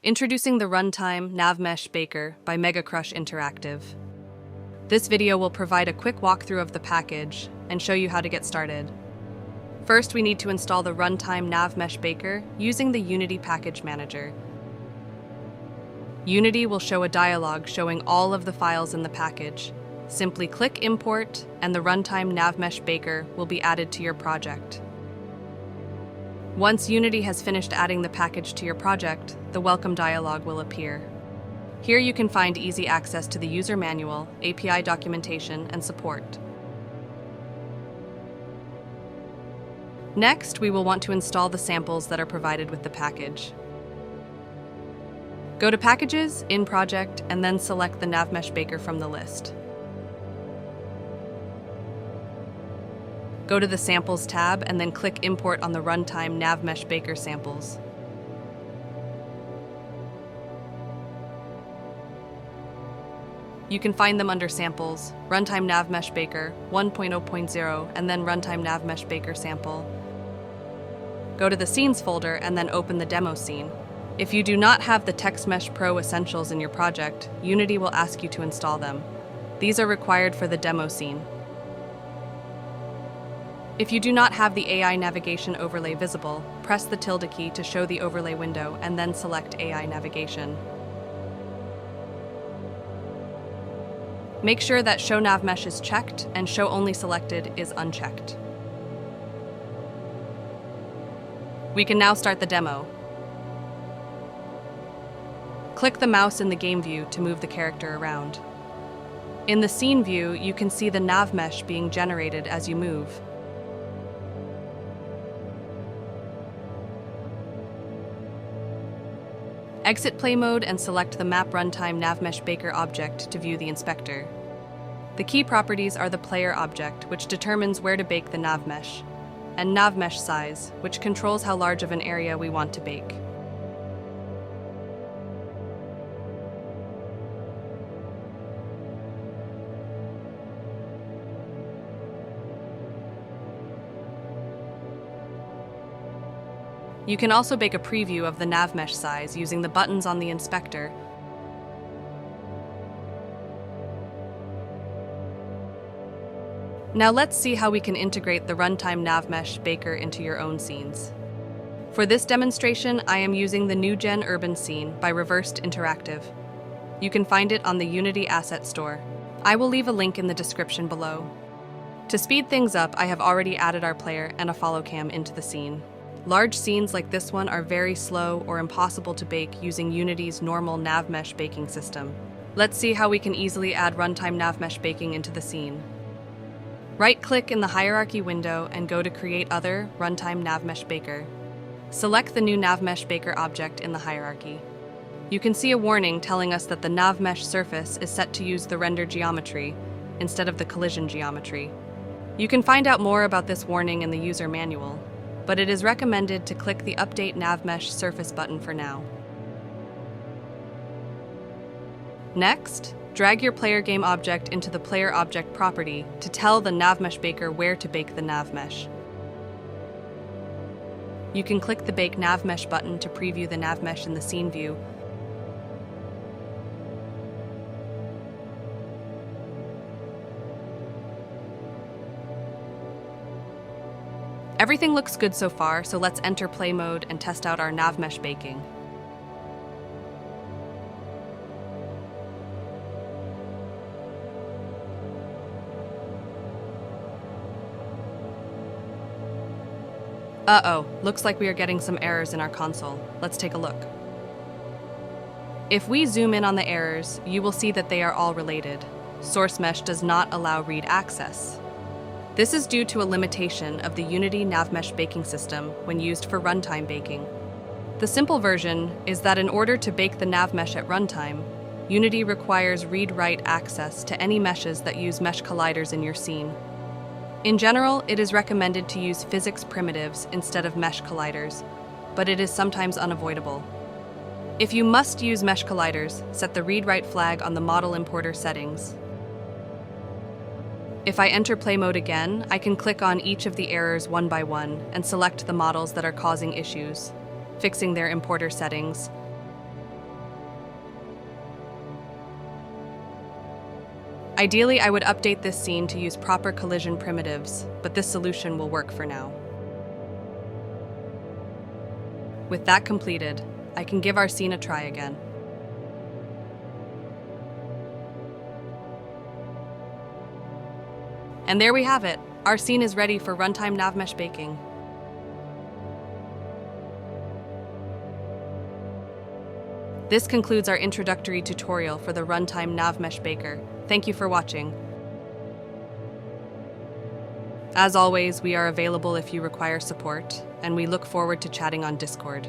Introducing the Runtime Navmesh Baker by MegaCrush Interactive. This video will provide a quick walkthrough of the package and show you how to get started. First, we need to install the Runtime Navmesh Baker using the Unity Package Manager. Unity will show a dialog showing all of the files in the package. Simply click Import, and the Runtime Navmesh Baker will be added to your project. Once Unity has finished adding the package to your project, the welcome dialog will appear. Here you can find easy access to the user manual, API documentation, and support. Next, we will want to install the samples that are provided with the package. Go to Packages, In Project, and then select the Navmesh Baker from the list. Go to the Samples tab and then click Import on the Runtime Navmesh Baker samples. You can find them under Samples, Runtime Navmesh Baker 1.0.0, and then Runtime Navmesh Baker sample. Go to the Scenes folder and then open the demo scene. If you do not have the TextMesh Pro Essentials in your project, Unity will ask you to install them. These are required for the demo scene. If you do not have the AI navigation overlay visible, press the tilde key to show the overlay window and then select AI navigation. Make sure that Show Navmesh is checked and Show Only Selected is unchecked. We can now start the demo. Click the mouse in the game view to move the character around. In the scene view, you can see the navmesh being generated as you move. Exit Play Mode and select the Map Runtime Navmesh Baker object to view the inspector. The key properties are the player object, which determines where to bake the navmesh, and navmesh size, which controls how large of an area we want to bake. You can also bake a preview of the navmesh size using the buttons on the inspector. Now let's see how we can integrate the Runtime Navmesh Baker into your own scenes. For this demonstration, I am using the New Gen Urban Scene by Reversed Interactive. You can find it on the Unity Asset Store. I will leave a link in the description below. To speed things up, I have already added our player and a follow cam into the scene. Large scenes like this one are very slow or impossible to bake using Unity's normal navmesh baking system. Let's see how we can easily add Runtime Navmesh Baking into the scene. Right-click in the Hierarchy window and go to Create Other, Runtime Navmesh Baker. Select the new Navmesh Baker object in the hierarchy. You can see a warning telling us that the navmesh surface is set to use the render geometry instead of the collision geometry. You can find out more about this warning in the user manual, but it is recommended to click the Update Navmesh Surface button for now. Next, drag your player game object into the player object property to tell the Navmesh Baker where to bake the navmesh. You can click the Bake Navmesh button to preview the navmesh in the scene view. Everything looks good so far, so let's enter play mode and test out our navmesh baking. Uh-oh, looks like we are getting some errors in our console. Let's take a look. If we zoom in on the errors, you will see that they are all related. Source mesh does not allow read access. This is due to a limitation of the Unity Navmesh baking system when used for runtime baking. The simple version is that in order to bake the navmesh at runtime, Unity requires read-write access to any meshes that use mesh colliders in your scene. In general, it is recommended to use physics primitives instead of mesh colliders, but it is sometimes unavoidable. If you must use mesh colliders, set the read-write flag on the model importer settings. If I enter play mode again, I can click on each of the errors one by one and select the models that are causing issues, fixing their importer settings. Ideally, I would update this scene to use proper collision primitives, but this solution will work for now. With that completed, I can give our scene a try again. And there we have it. Our scene is ready for Runtime Navmesh baking. This concludes our introductory tutorial for the Runtime Navmesh Baker. Thank you for watching. As always, we are available if you require support, and we look forward to chatting on Discord.